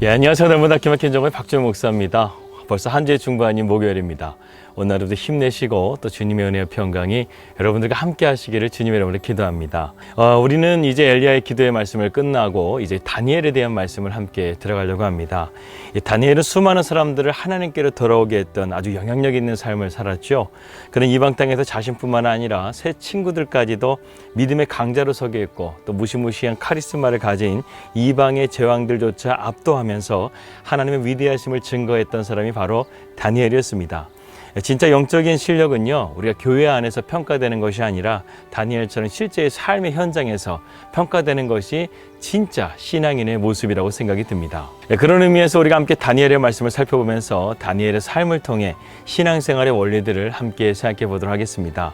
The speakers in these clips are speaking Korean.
안녕하세요. 날마다 기막힌 정의 박주영 목사입니다. 벌써 한 주의 중반인 목요일입니다. 오늘도 힘내시고 또 주님의 은혜와 평강이 여러분들과 함께 하시기를 주님의 이름으로 기도합니다. 우리는 이제 엘리야의 기도의 말씀을 끝나고 이제 다니엘에 대한 말씀을 함께 들어가려고 합니다. 다니엘은 수많은 사람들을 하나님께로 돌아오게 했던 아주 영향력 있는 삶을 살았죠. 그는 이방 땅에서 자신뿐만 아니라 새 친구들까지도 믿음의 강자로 서게 했고 또 무시무시한 카리스마를 가진 이방의 제왕들조차 압도하면서 하나님의 위대하심을 증거했던 사람이 바로 다니엘이었습니다. 진짜 영적인 실력은요, 우리가 교회 안에서 평가되는 것이 아니라 다니엘처럼 실제의 삶의 현장에서 평가되는 것이 진짜 신앙인의 모습이라고 생각이 듭니다. 그런 의미에서 우리가 함께 다니엘의 말씀을 살펴보면서 다니엘의 삶을 통해 신앙생활의 원리들을 함께 생각해 보도록 하겠습니다.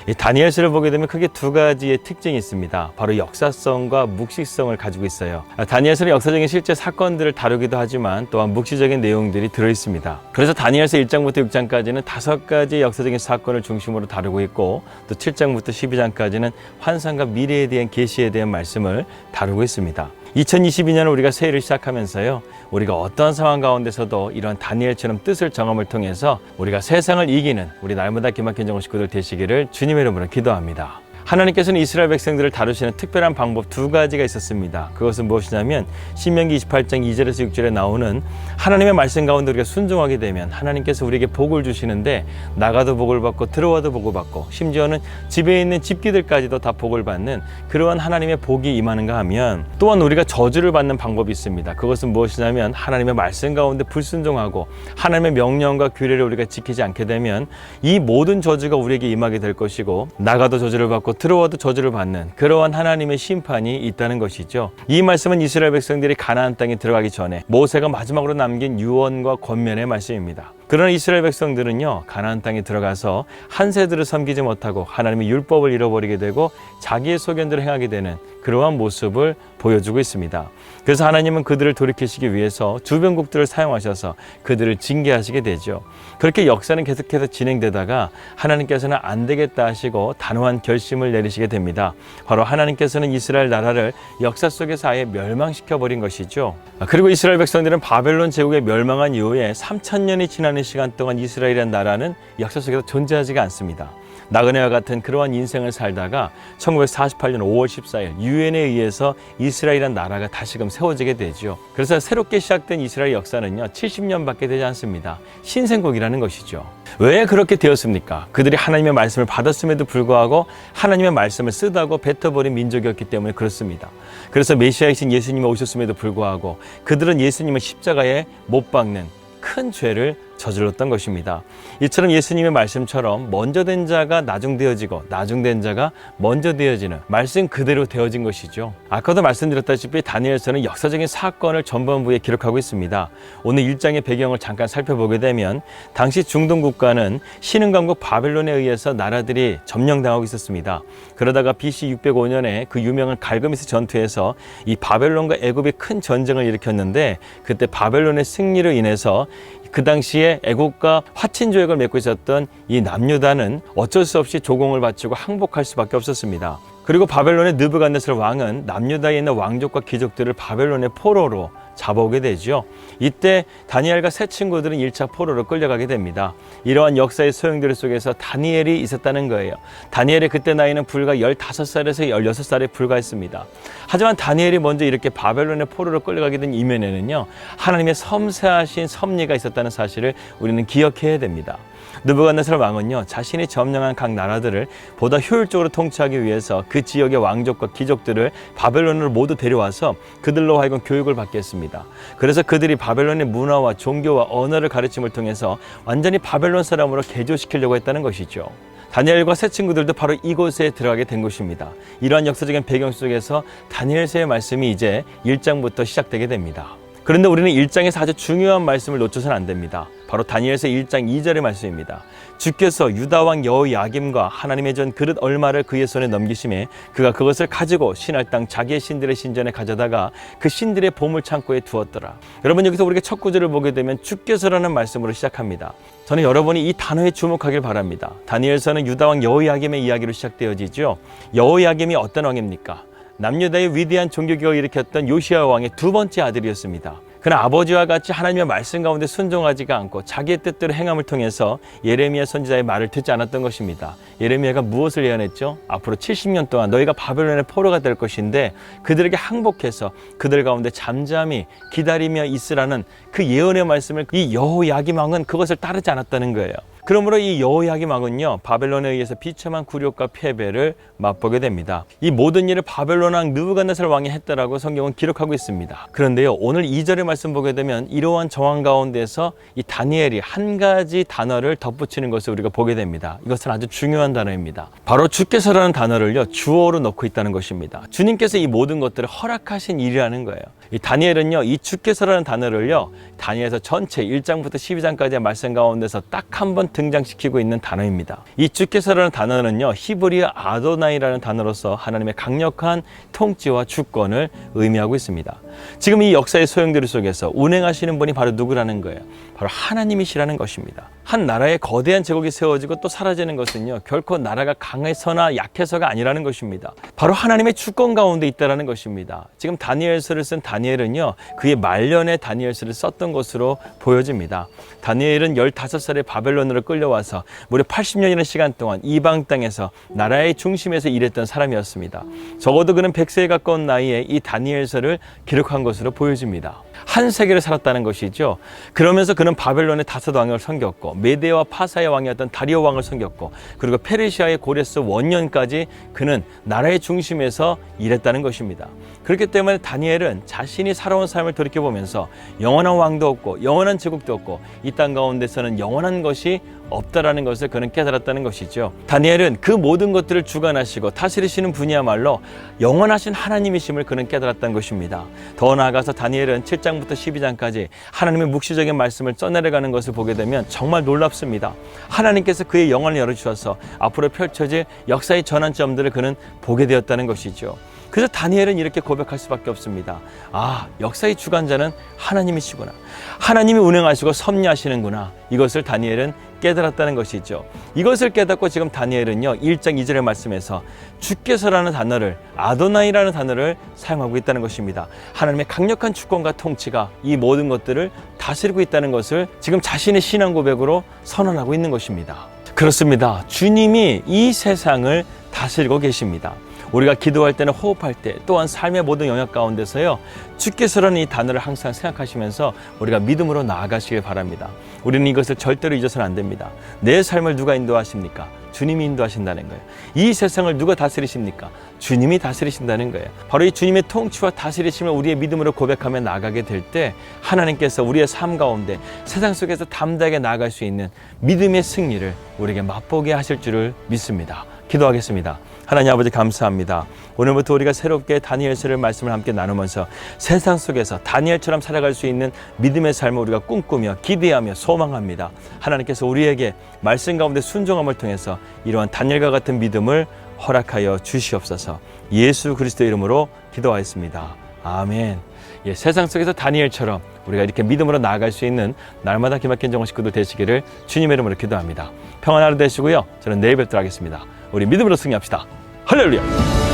이 다니엘서를 보게 되면 크게 두 가지의 특징이 있습니다. 바로 역사성과 묵시성을 가지고 있어요. 다니엘서는 역사적인 실제 사건들을 다루기도 하지만 또한 묵시적인 내용들이 들어있습니다. 그래서 다니엘서 1장부터 6장까지는 5가지의 역사적인 사건을 중심으로 다루고 있고 또 7장부터 12장까지는 환상과 미래에 대한 계시에 대한 말씀을 다루고 있습니다. 2022년을 우리가 새해를 시작하면서요, 우리가 어떠한 상황 가운데서도 이런 다니엘처럼 뜻을 정함을 통해서 우리가 세상을 이기는 우리 날마다 기막힌 정의 식구들 되시기를 주님의 이름으로 기도합니다. 하나님께서는 이스라엘 백성들을 다루시는 특별한 방법 두 가지가 있었습니다. 그것은 무엇이냐면 신명기 28장 2절에서 6절에 나오는 하나님의 말씀 가운데 우리가 순종하게 되면 하나님께서 우리에게 복을 주시는데 나가도 복을 받고 들어와도 복을 받고 심지어는 집에 있는 집기들까지도 다 복을 받는 그러한 하나님의 복이 임하는가 하면 또한 우리가 저주를 받는 방법이 있습니다. 그것은 무엇이냐면 하나님의 말씀 가운데 불순종하고 하나님의 명령과 규례를 우리가 지키지 않게 되면 이 모든 저주가 우리에게 임하게 될 것이고 나가도 저주를 받고 들어와도 저주를 받는 그러한 하나님의 심판이 있다는 것이죠. 이 말씀은 이스라엘 백성들이 가나안 땅에 들어가기 전에 모세가 마지막으로 남긴 유언과 권면의 말씀입니다. 그러나 이스라엘 백성들은요, 가나안 땅에 들어가서 한 세대를 섬기지 못하고 하나님의 율법을 잃어버리게 되고 자기의 소견대로 행하게 되는 그러한 모습을 보여주고 있습니다. 그래서 하나님은 그들을 돌이키시기 위해서 주변국들을 사용하셔서 그들을 징계하시게 되죠. 그렇게 역사는 계속해서 진행되다가 하나님께서는 안 되겠다 하시고 단호한 결심을 내리시게 됩니다. 바로 하나님께서는 이스라엘 나라를 역사 속에서 아예 멸망시켜버린 것이죠. 그리고 이스라엘 백성들은 바벨론 제국에 멸망한 이후에 3000년이 지나는 시간 동안 이스라엘이라는 나라는 역사 속에서 존재하지가 않습니다. 나그네와 같은 그러한 인생을 살다가 1948년 5월 14일 유엔에 의해서 이스라엘이라는 나라가 다시금 세워지게 되죠. 그래서 새롭게 시작된 이스라엘 역사는요, 70년밖에 되지 않습니다. 신생국이라는 것이죠. 왜 그렇게 되었습니까? 그들이 하나님의 말씀을 받았음에도 불구하고 하나님의 말씀을 쓰다고 뱉어버린 민족이었기 때문에 그렇습니다. 그래서 메시아이신 예수님이 오셨음에도 불구하고 그들은 예수님을 십자가에 못 박는 큰 죄를 저질렀던 것입니다. 이처럼 예수님의 말씀처럼 먼저 된 자가 나중되어지고 나중된 자가 먼저 되어지는 말씀 그대로 되어진 것이죠. 아까도 말씀드렸다시피 다니엘서는 역사적인 사건을 전반부에 기록하고 있습니다. 오늘 1장의 배경을 잠깐 살펴보게 되면 당시 중동 국가는 신흥강국 바벨론에 의해서 나라들이 점령당하고 있었습니다. 그러다가 BC 605년에 그 유명한 갈그미스 전투에서 이 바벨론과 애굽이 큰 전쟁을 일으켰는데 그때 바벨론의 승리로 인해서 그 당시에 애국과 화친 조약을 맺고 있었던 이 남유다는 어쩔 수 없이 조공을 바치고 항복할 수밖에 없었습니다. 그리고 바벨론의 느부갓네살 왕은 남유다에 있는 왕족과 귀족들을 바벨론의 포로로 잡아오게 되죠. 이때 다니엘과 세 친구들은 1차 포로로 끌려가게 됩니다. 이러한 역사의 소용돌이 속에서 다니엘이 있었다는 거예요. 다니엘의 그때 나이는 불과 15살에서 16살에 불과했습니다. 하지만 다니엘이 먼저 이렇게 바벨론의 포로로 끌려가게 된 이면에는요, 하나님의 섬세하신 섭리가 있었다는 사실을 우리는 기억해야 됩니다. 느부갓네살 왕은요, 자신이 점령한 각 나라들을 보다 효율적으로 통치하기 위해서 그 지역의 왕족과 귀족들을 바벨론으로 모두 데려와서 그들로 하여금 교육을 받게 했습니다. 그래서 그들이 바벨론의 문화와 종교와 언어를 가르침을 통해서 완전히 바벨론 사람으로 개조시키려고 했다는 것이죠. 다니엘과 세 친구들도 바로 이곳에 들어가게 된 것입니다. 이러한 역사적인 배경 속에서 다니엘서의 말씀이 이제 1장부터 시작되게 됩니다. 그런데 우리는 1장에서 아주 중요한 말씀을 놓쳐서는 안 됩니다. 바로 다니엘서 1장 2절의 말씀입니다. 주께서 유다왕 여호야김과 하나님의 전 그릇 얼마를 그의 손에 넘기심에 그가 그것을 가지고 신할 땅 자기의 신들의 신전에 가져다가 그 신들의 보물 창고에 두었더라. 여러분, 여기서 우리가 첫 구절을 보게 되면 주께서라는 말씀으로 시작합니다. 저는 여러분이 이 단어에 주목하길 바랍니다. 다니엘서는 유다왕 여호야김의 이야기로 시작되어지죠. 여호야김이 어떤 왕입니까? 남유다의 위대한 종교개혁을 일으켰던 요시야 왕의 두 번째 아들이었습니다. 그러나 아버지와 같이 하나님의 말씀 가운데 순종하지가 않고 자기의 뜻대로 행함을 통해서 예레미야 선지자의 말을 듣지 않았던 것입니다. 예레미야가 무엇을 예언했죠? 앞으로 70년 동안 너희가 바벨론의 포로가 될 것인데 그들에게 항복해서 그들 가운데 잠잠히 기다리며 있으라는 그 예언의 말씀을 이 여호야김 왕은 그것을 따르지 않았다는 거예요. 그러므로 이 여호야김 왕은요, 바벨론에 의해서 비참한 굴욕과 패배를 맛보게 됩니다. 이 모든 일을 바벨론 왕 느부갓네살 왕이 했다라고 성경은 기록하고 있습니다. 그런데요, 오늘 2절의 말씀 보게 되면 이러한 정황 가운데서 이 다니엘이 한 가지 단어를 덧붙이는 것을 우리가 보게 됩니다. 이것은 아주 중요한 단어입니다. 바로 주께서라는 단어를요, 주어로 넣고 있다는 것입니다. 주님께서 이 모든 것들을 허락하신 일이라는 거예요. 이 다니엘은요, 이 주께서라는 단어를요, 다니엘서 전체 1장부터 12장까지의 말씀 가운데서 딱 한 번 등장시키고 있는 단어입니다. 이 주께서라는 단어는요, 히브리어 아도나이라는 단어로서 하나님의 강력한 통치와 주권을 의미하고 있습니다. 지금 이 역사의 소용돌이 속에서 운행하시는 분이 바로 누구라는 거예요? 바로 하나님이시라는 것입니다. 한 나라의 거대한 제국이 세워지고 또 사라지는 것은요, 결코 나라가 강해서나 약해서가 아니라는 것입니다. 바로 하나님의 주권 가운데 있다는 것입니다. 지금 다니엘서를 쓴 다니엘은요, 그의 말년에 다니엘서를 썼던 것으로 보여집니다. 다니엘은 15살에 바벨론으로 끌려와서 무려 80년이라는 시간 동안 이방 땅에서 나라의 중심에서 일했던 사람이었습니다. 적어도 그는 100세에 가까운 나이에 이 다니엘서를 기록한 것으로 보여집니다. 한 세계를 살았다는 것이죠. 그러면서 그는 바벨론의 다섯 왕을 섬겼고 메데와 파사의 왕이었던 다리오 왕을 섬겼고 그리고 페르시아의 고레스 원년까지 그는 나라의 중심에서 일했다는 것입니다. 그렇기 때문에 다니엘은 자신이 살아온 삶을 돌이켜보면서 영원한 왕도 없고 영원한 제국도 없고 이 땅 가운데서는 영원한 것이 없다라는 것을 그는 깨달았다는 것이죠. 다니엘은 그 모든 것들을 주관하시고 다스리시는 분이야말로 영원하신 하나님이심을 그는 깨달았다는 것입니다. 더 나아가서 다니엘은 7장부터 12장까지 하나님의 묵시적인 말씀을 써내려가는 것을 보게 되면 정말 놀랍습니다. 하나님께서 그의 영혼을 열어주셔서 앞으로 펼쳐질 역사의 전환점들을 그는 보게 되었다는 것이죠. 그래서 다니엘은 이렇게 고백할 수밖에 없습니다. 아, 역사의 주관자는 하나님이시구나. 하나님이 운행하시고 섭리하시는구나. 이것을 다니엘은 깨달았다는 것이죠. 이것을 깨닫고 지금 다니엘은요, 1장 2절의 말씀에서 주께서라는 단어를, 아도나이라는 단어를 사용하고 있다는 것입니다. 하나님의 강력한 주권과 통치가 이 모든 것들을 다스리고 있다는 것을 지금 자신의 신앙 고백으로 선언하고 있는 것입니다. 그렇습니다. 주님이 이 세상을 다스리고 계십니다. 우리가 기도할 때는 호흡할 때 또한 삶의 모든 영역 가운데서요, 주께서라는 이 단어를 항상 생각하시면서 우리가 믿음으로 나아가시길 바랍니다. 우리는 이것을 절대로 잊어서는 안 됩니다. 내 삶을 누가 인도하십니까? 주님이 인도하신다는 거예요. 이 세상을 누가 다스리십니까? 주님이 다스리신다는 거예요. 바로 이 주님의 통치와 다스리심을 우리의 믿음으로 고백하며 나아가게 될 때 하나님께서 우리의 삶 가운데 세상 속에서 담대하게 나아갈 수 있는 믿음의 승리를 우리에게 맛보게 하실 줄을 믿습니다. 기도하겠습니다. 하나님 아버지 감사합니다. 오늘부터 우리가 새롭게 다니엘서를 말씀을 함께 나누면서 세상 속에서 다니엘처럼 살아갈 수 있는 믿음의 삶을 우리가 꿈꾸며 기대하며 소망합니다. 하나님께서 우리에게 말씀 가운데 순종함을 통해서 이러한 다니엘과 같은 믿음을 허락하여 주시옵소서. 예수 그리스도의 이름으로 기도하였습니다. 아멘. 예, 세상 속에서 다니엘처럼 우리가 이렇게 믿음으로 나아갈 수 있는 날마다 기막힌 정원 식구들 되시기를 주님의 이름으로 기도합니다. 평안한 하루 되시고요. 저는 내일 뵙도록 하겠습니다. 우리 믿음으로 승리합시다. 할렐루야.